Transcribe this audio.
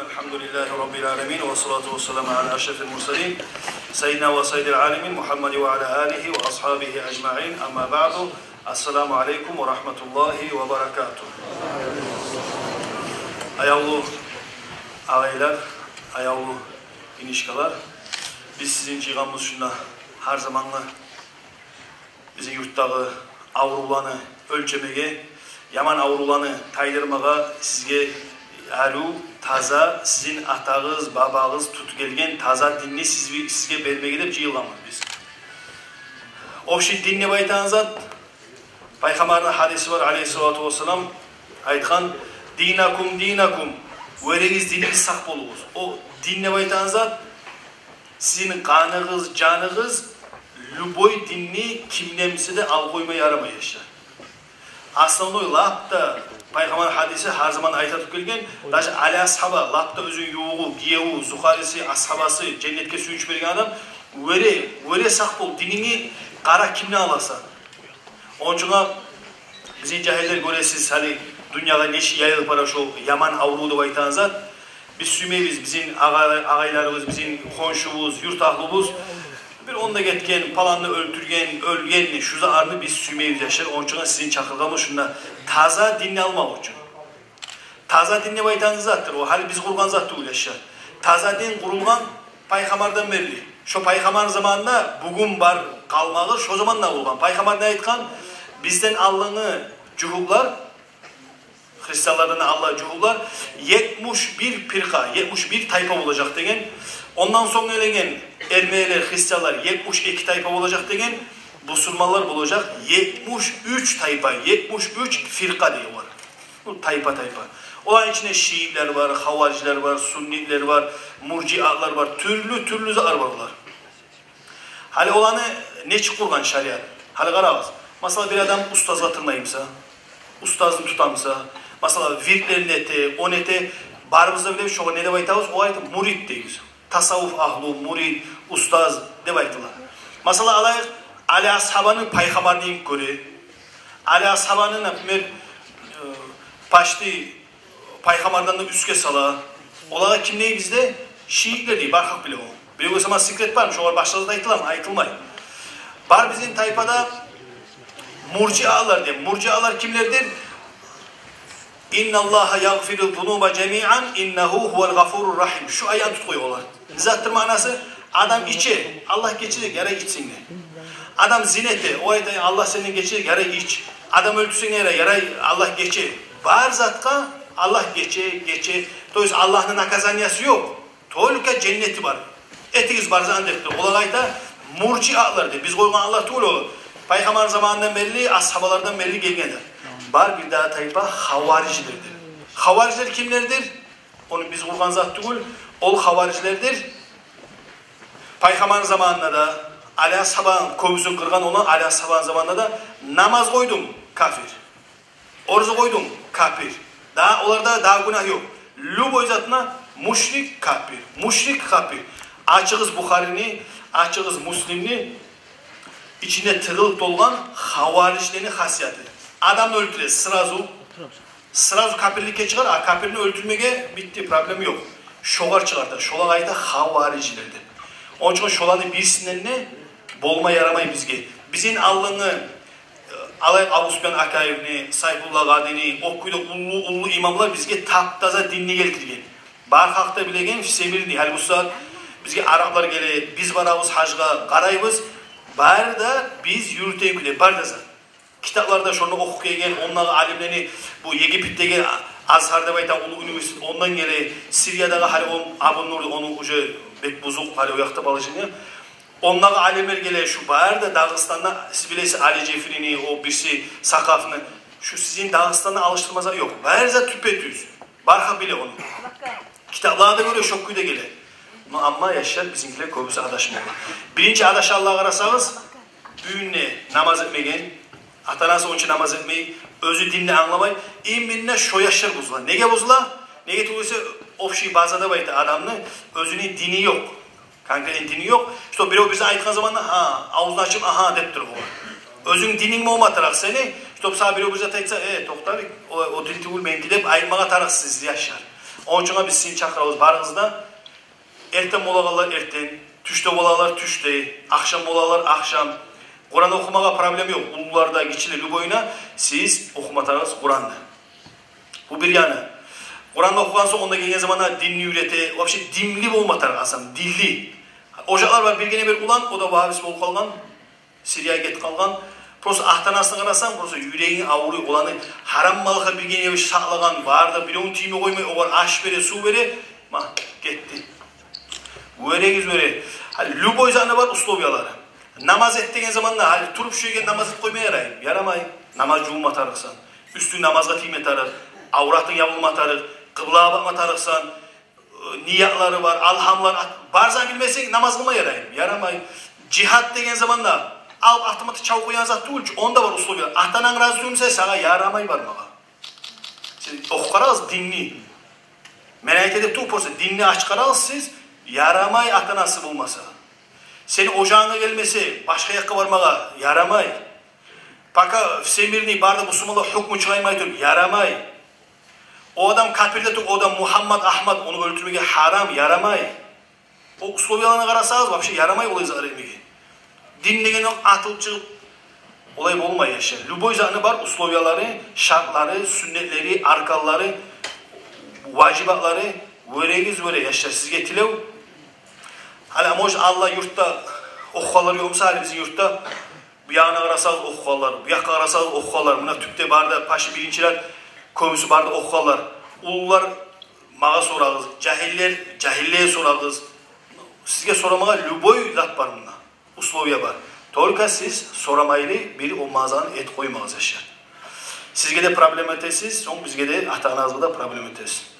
Elhamdülillahi Rabbil alemin ve salatu ve selamu ala eşrefil mursalin Seyyidina ve seyyidil alemin Muhammed ve ala alihi ve ashabihi ecma'in amma ba'du. Assalamu alaikum ve rahmetullahi ve berekatuhu. Ayavlu ağaylar, ayavlu inişkalar, biz sizin cığamız şuna her zamanla bizim yurttağı avrulanı ölçemege, yaman avrulanı taydırmaga sizge alu taza sizin atağız, babağız tut gelgen taza dinni sizge vermege de cığılamız biz. O şey dinni baytanızat Peygamber'in hadisi var aleyhissalatu vesselam aytkan dinakum dinakum vereniz dininiz sak bolunuz. O dinne baytanızat sizin kanınız, canınız любой dinni kimlemsi de al koyma yaramay yaşlar. Aslında lapta Peygamber hadisi her zaman aytatıp gelgen даже Ali ashaba lapta özün yoğu, giyevu, zuharisi, ashabası cennetke suyuç bergen adam vere sak bol dinini kara kimne alasa. Onçuna bizim cahiller göresiz hali dünyada neşi yayılıp para şu yaman avrudu baytanızat biz sümeybiz bizim ağaylarımız, bizim konşumuz, yurt ahlımız bir onda getken, palanını öldürgen, ölgen, şu zarını biz sümeybiz yaşar. Onçuna sizin çakılgamız şunda taza dinle almak için. Taza dinle baytanızattır. O hali biz kurgan zattı bu yaşar. Taza din kurulgan Peygamber'den belli. Şu Peygamber zamanında bugün var kalmağı şu zaman da kurulgan. Peygamber ne aytkan? Bizden Allah'ını cuhublar, Hristiyanlardan Allah cuhublar 71 pirka, 71 tayfa olacak degen. Ondan sonra elegen Ermeniler, Hristiyanlar 72 tayfa olacak degen. Musulmanlar olacak 73 tayfa, 73 firka diyorlar. Bu tayfa. Olan içinde Şiiler var, Havariciler var, Sunniler var, Murcialar var, türlü zar varlar. Hali olanı ne çıkurgan şariat? Hali karabaz. Mesela bir adam ustaz atırmayımsa, ustazını tutamsa, mesela virklerin eti, on eti, barımızda bile bir şey ne de baytağız, o ayet murid deyiz. Tasavvuf ahlu, murid, ustaz de baytılar. Mesela alayık, Ali ashabanın payhamarını göre, Ali ashabanın paştı payhamardan da üske sala, olarak kim neyi bizde? Şiiler değil, barhak bile o. Bir o zaman sikret varmış, o var başladı da aytılmayın. Var bizim tayfada Murcialar diye. Murcialar kimlerdir? İnna Allaha yaghfiru zunuba cemi'an innehu huvel gafurur rahim. Şu ayet tutuyorlar. Zattır manası adam içe, Allah geçecek yere içsin de. Adam zinete, o ayet Allah seni geçecek yere iç. Adam öldürsün yere Allah geçe. Var zatka Allah geçe. Dolayısıyla Allah'ın nakazanyası yok. Tolka cenneti var. Etigiz barzan defti. Olayda Murcialar diye. Biz koygan Allah tuğlu. Peygamber zamanından belli, ashabalardan belli gelgenler. Var bir daha tayfa havaricilerdir. Havariciler kimlerdir? Onu biz kurgan zat değil, ol havaricilerdir. Peygamber zamanında da Ali ashaban köbüsün kırgan olan Ali ashaban zamanında da namaz koydum kafir. Orucu koydum kafir. Daha onlarda daha günah yok. Luboy zatına müşrik kafir. Müşrik kafir. Açığız Bukhari'ni, açığız Müslim'ni içinde tığılıp dolgan havaricilerin hasiyeti. Adam öldürür, sırazu kapirlikle çıkar, kapirini öldürmeye bitti, problem yok. Şolar çıkartır, şolar ayda havaricilerdir. Onun için şolanı bilsinler ne? Bolma yaramayı bizge. Bizim Allah'ını, Abu Süfyan Akayevni, Sayfullah Gadini, okuyla ullu imamlar bizge taptaza dinini getirgen. Barhakta bilegen, semirini, hal bu saat bizge Araplar gele, biz varabız hacga, qarayımız, bari da biz yürüteyim küle, bari da zaten. Kitaplarda şunu okuk gelgen, onların alimlerini bu Yegipt'teki Azhar'da baytan ulu üniversite ondan gele Suriye'deki hali Abu Nur onun ucu bek buzuk hali o yakta balışını. Onların alimler gele şu bağır da Dağıstan'da siz bilesiz Ali Cefri'ni o birisi Sakaf'ını şu sizin Dağıstan'da alıştırmazlar yok. Bağırza tüpetüz. Barha bile onu. Kitaplarda göre şokkuyu da gele. Ama yaşlar bizimkiler köbüsü adaşmıyor. Birinci adaş Allah'a arasanız büyünle namaz etmegen atanası onun için namaz etmeyi, özü dinle anlamayı, iminle şu yaşlar bozula. Nege bozula? Nege tuğuysa o şey bazada baydı adamın özünün dini yok. Kankanın dini yok. İşte biri o bize aytkan zamanında ağzını açıp aha deptir o. Özün dinin mi olma taraf seni? İşte sağ biri o bize aytsa toktar o dini tuğul ben gidip aytmağa taraf siz yaşar. Onun için biz sizin çakırabız barınızda. Erten molağalar erten, tüşte molağalar tüşte, akşam molağalar akşam. Kur'an okumağa problem yok. Ulularda, geçileri boyuna siz okumatarınız Kur'an'da. Bu bir yanı. Kur'an'da okugansa onda gelgen zamanda dinli ürete, vapşe dimli olmatar asam, dilli. Ocaklar var bir bir ulan, o da vahabis bol kalgan, Siriya get kalgan. Prosu ahtanasını qarasam, prosu yüreğin ağrı olanı haram malıqa bir bir saqlagan vardı, bir onun tiyimi koymay, o var aş vere, su vere, ma gitti. Öregiz öre. Luboy zanı var uslovyaları. Namaz ettiğin zamanda turup şöyle namaz et koymaya yarayım. Yaramay. Namaz cuğum atarıksan. Üstü namazga tiyim atarık. Avratın yavulma atarık. Kıblağa bakma atarıksan. Niyatları var, alhamlar. Barzan bilmezsen namaz kılma yarayım. Yaramay. Cihat degen zamanda al ahtamatı çav koyan zat değil. Onda var uslovyalar. Ahtanan razı duyumsa sana yaramay var mağa. Okukarağız dinli. Merak edip tuğporsa dinli açıkarağız siz. Yaramay ahtanası bulmasa. Senin ocağına gelmesi, başka yakka varmağa yaramay. Paka semirni barda Müslümanlar hükmü çıkaymay yaramay. O adam kafirde o adam Muhammed Ahmad onu öldürmeye haram yaramay. O uslovyalarına qarasağız vapşe yaramay olay zar etmeye. Dinlegen atılıp çıkıp olay olmay yaşar. Luboy zanı var uslovyaları, şartları, sünnetleri, arkalları, vacibatları veregiz vere yaşar. Sizge tilev. Hala moş Allah yurtta okuqalar yoksa hali bizim yurtta bu yana qarasağız okuqalar, bu yakka qarasağız okuqalar. Buna tüpte barda paşı birinçiler kömüsü barda okuqalar. Ulular mağa sorağız, cahiller cahilleye sorağız. Sizge soramağa luboy zat var bunda. Uslovya var. Tolka siz soramaylı bir o mağazanın et koymağız yaşar. Sizge de problem ötesiz, son bizge de ahtanazda da problem ötesiz.